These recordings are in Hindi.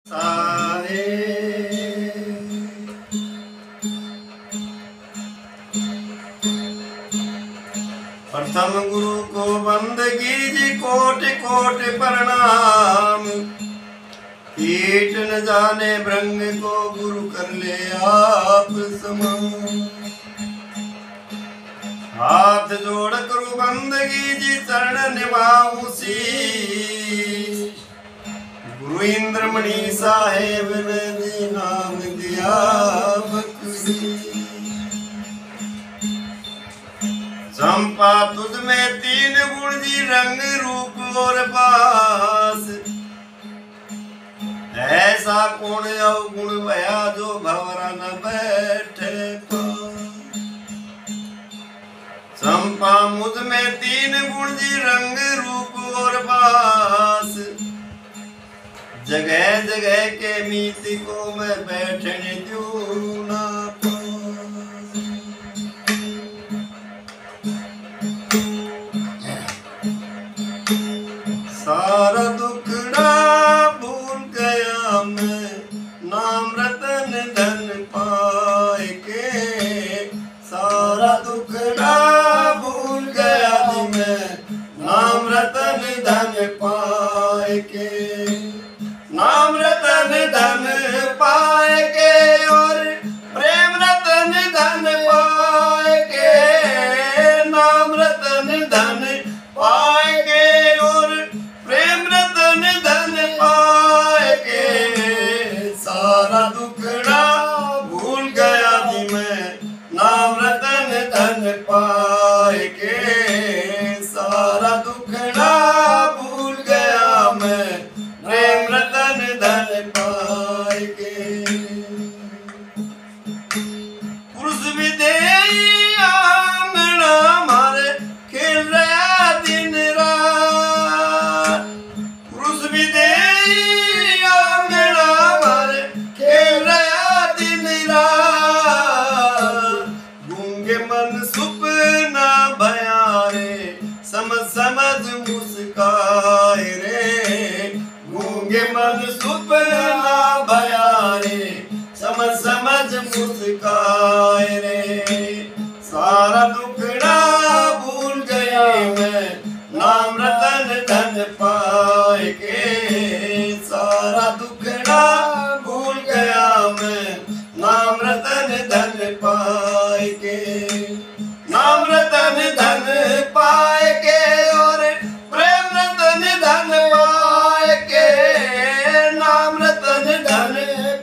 सारे प्रथम गुरु को बंदगी जी कोट कोट प्रणाम। कीट न जाने भृंग को गुरु कर ले आप समान। हाथ जोड़ करू बंदगी जी चरण निभाऊं सी। गुरु इंद्रमणि साहेब ने जी नाम दिया बख्शी। चंपा तुझ में तीन गुण जी रंग रूप और पास। ऐसा कौन अवगुण भया जो भंवरा न बैठे पास। चंपा मुझ में तीन गुण जी रंग रूप और पास। जगह जगह के मीति को मैं बैठने दूं ना पास। सारा दुखड़ा भूल गया मैं नाम रतन धन पाए के। सारा दुखड़ा भूल गया मैं नाम रतन धन पाए के। नाम रतन धन पाए के और प्रेम रतन धन पाए के। नाम रतन धन पाए के और प्रेम रतन धन पाए के। सारा दुखड़ा भूल गया जी मैं नाम रतन धन पाए के। सारा दुखड़ा भूल गया मैं प्रेम रतन धन पाए के। पुरुष विदेही आंगना मारे खेल रहा दिन रात। पुरुष विदेही आंगना मारे खेल रहा दिन रात। गूंगे मन सुपना भया रे समझ समझ मुस्काए रे। गूंगे मन सुपना भया रे समझ समझ मुस्काए रे। सारा दुखड़ा भूल गया मैं नाम रतन धन पाए के। सारा दुखड़ा भूल गया मैं नाम रतन धन पाए के। नाम रतन धन पाए के और प्रेम रतन धन पाए के। नाम रतन धन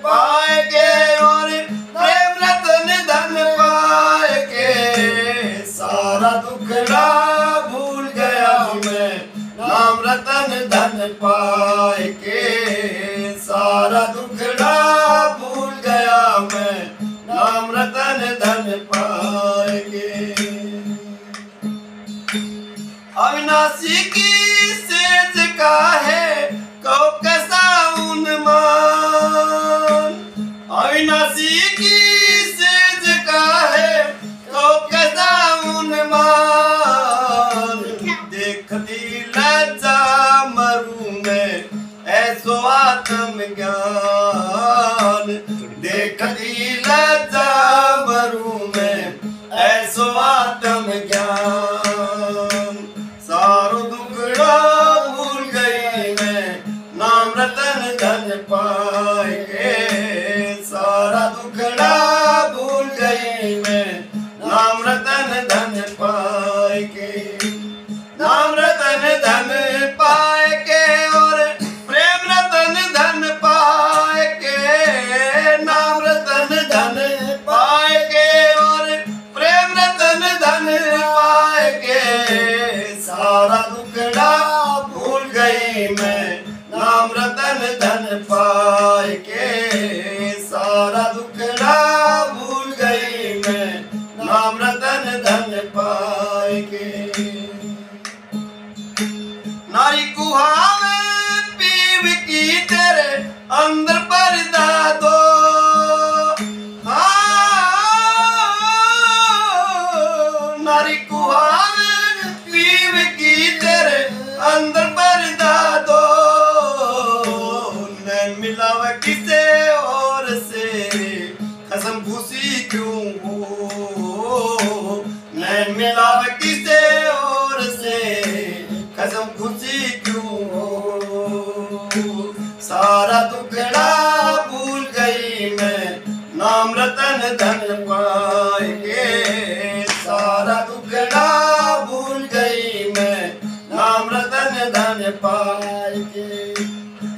पाए के और प्रेम रतन धन पाए के। सारा दुखड़ा भूल गया मैं नाम रतन धन पाए के। सारा दुखड़ा भूल गया मैं नाम रतन धन पाए के। अविनाशी की सेज का है कहो कैसा उन्मान। अविनाशी की सेज का है कहो कैसा उन्मान। देखती लज्जा मरूं मैं ऐसो आत्म ज्ञान। देखती लज्जा मरूं मैं ऐसो आत्म ज्ञान। सारो दुखड़ा भूल गई मैं नाम रतन धन पाए के। सारा दुखड़ा भूल गई मैं नाम रतन धन पाए के। नाम रतन धन पाए के और प्रेम रतन धन पाए के। नाम रतन धन पाए के और प्रेम रतन धन पाए के। सारा दुखड़ा भूल गई मैं नाम रतन धन पाए के। सारा दुखड़ा भूल गई मैं नाम रतन धन पाए के। नारी कुहावे पीव की तेरे अंदर पर्दा दो। नारी कुहावे पीव की तेरे अंदर पर्दा दो। नैन मिलावे कसम खुशी क्यों हो। सारा दुखड़ा भूल गई मैं, नाम रतन धन पाए के। सारा दुखड़ा भूल गई मैं, नाम रतन धन पाए के।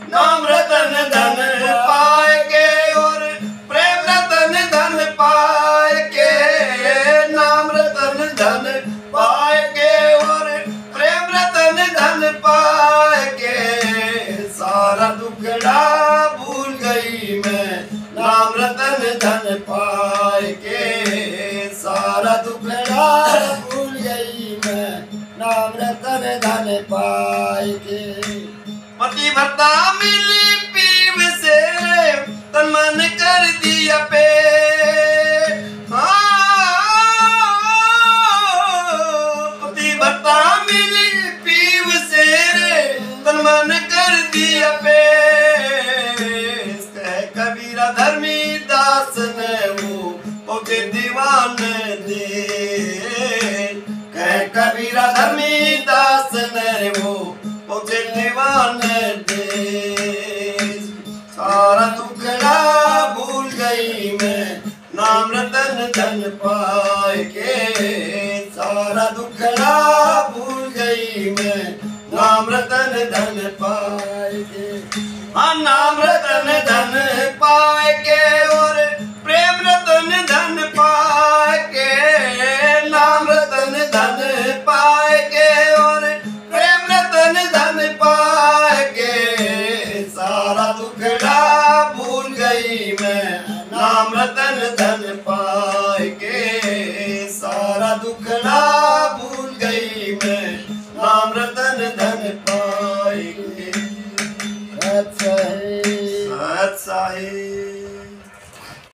नाम रतन धन पाए के और प्रेम रतन धन पाए के। नाम रतन धन पाए के और प्रेम रतन धन पाए के। सारा दुखड़ा भूल गई मैं, नाम रतन धन पाए के। सारा दुखड़ा भूल गई मैं, नाम रतन धन पाए के। पतिव्रता मिली पीव से तन मन कर दिया पे। पतिव्रता मिली पीव से तन मन कर दिया पे। कबीरा धर्मी दास ने वो पहुंचे दीवान दे। कह कबीरा धर्मी दास ने वो पहुंचे दीवान दे। सारा दुखड़ा भूल गई मैं, नाम रतन धन पाए के। सारा दुखड़ा भूल गई मैं, नाम रतन धन पाए के। हाँ नाम रतन धन पाए के और प्रेम रतन धन पाए के। नाम रतन धन पाए के और प्रेम रतन धन पाए के। सारा दुखड़ा भूल गई मैं, नाम रतन धन पाए के। सारा दुखड़ा भूल गई मैं, नाम रतन धन पाए के। सत साहिब।